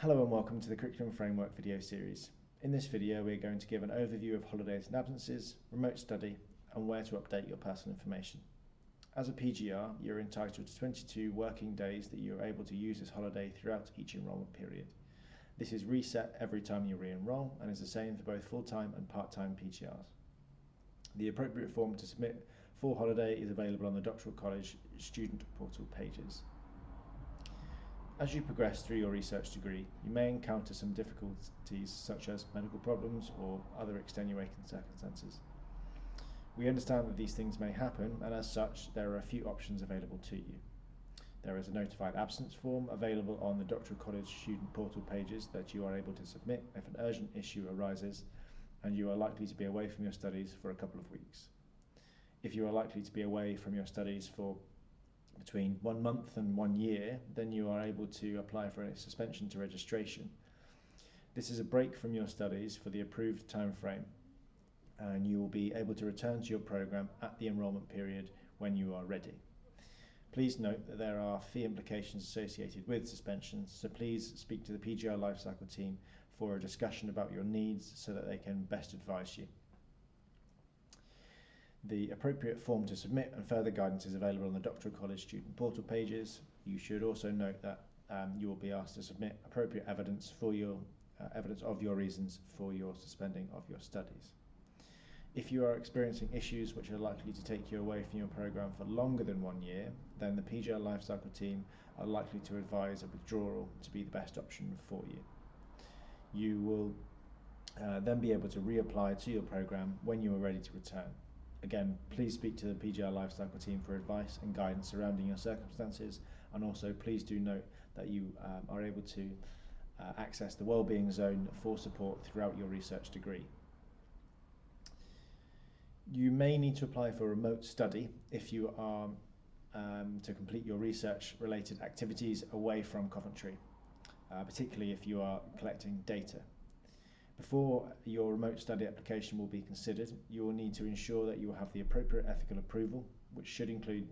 Hello and welcome to the Curriculum Framework video series. In this video we're going to give an overview of holidays and absences, remote study and where to update your personal information. As a PGR, you're entitled to 22 working days that you're able to use as holiday throughout each enrolment period. This is reset every time you re-enroll and is the same for both full-time and part-time PGRs. The appropriate form to submit for holiday is available on the Doctoral College student portal pages. As you progress through your research degree, you may encounter some difficulties such as medical problems or other extenuating circumstances. We understand that these things may happen, and as such, there are a few options available to you. There is a notified absence form available on the Doctoral College student portal pages that you are able to submit if an urgent issue arises and you are likely to be away from your studies for a couple of weeks. If you are likely to be away from your studies for between 1 month and 1 year, then you are able to apply for a suspension to registration. This is a break from your studies for the approved time frame, and you will be able to return to your programme at the enrolment period when you are ready. Please note that there are fee implications associated with suspensions, so please speak to the PGR Lifecycle team for a discussion about your needs so that they can best advise you. The appropriate form to submit and further guidance is available on the Doctoral College student portal pages. You should also note that you will be asked to submit appropriate evidence for your evidence of your reasons for your suspending of your studies. If you are experiencing issues which are likely to take you away from your programme for longer than 1 year, then the PGR Lifecycle team are likely to advise a withdrawal to be the best option for you. You will then be able to reapply to your programme when you are ready to return. Again, please speak to the PGR Lifecycle team for advice and guidance surrounding your circumstances, and also please do note that you are able to access the Wellbeing Zone for support throughout your research degree. You may need to apply for remote study if you are to complete your research related activities away from Coventry, particularly if you are collecting data. Before your remote study application will be considered, you will need to ensure that you will have the appropriate ethical approval, which should include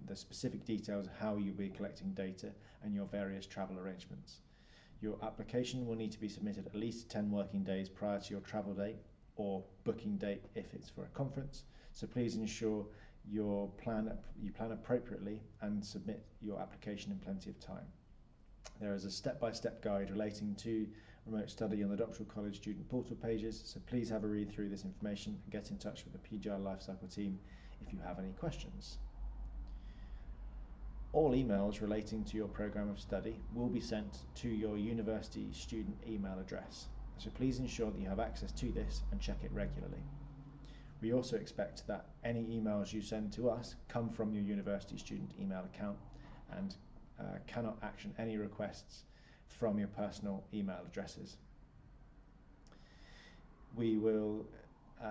the specific details of how you will be collecting data and your various travel arrangements. Your application will need to be submitted at least 10 working days prior to your travel date or booking date if it's for a conference, so please ensure you plan appropriately and submit your application in plenty of time. There is a step-by-step guide relating to remote study on the Doctoral College student portal pages, so please have a read through this information and get in touch with the PGR Lifecycle team if you have any questions. All emails relating to your programme of study will be sent to your university student email address, so please ensure that you have access to this and check it regularly. We also expect that any emails you send to us come from your university student email account and cannot action any requests from your personal email addresses. We will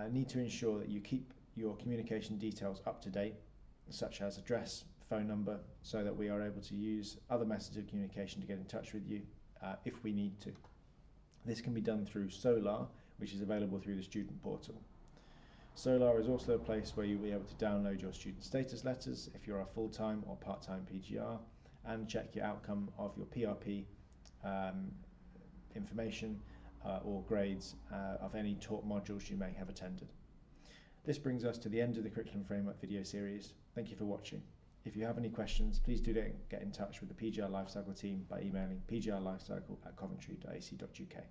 need to ensure that you keep your communication details up to date, such as address, phone number, so that we are able to use other methods of communication to get in touch with you if we need to. This can be done through Solar, which is available through the student portal. Solar is also a place where you'll be able to download your student status letters if you're a full-time or part-time PGR, and check your outcome of your PRP information or grades of any taught modules you may have attended. This brings us to the end of the Curriculum Framework video series. Thank you for watching. If you have any questions, please do get in touch with the PGR Lifecycle team by emailing pgrlifecycle@coventry.ac.uk.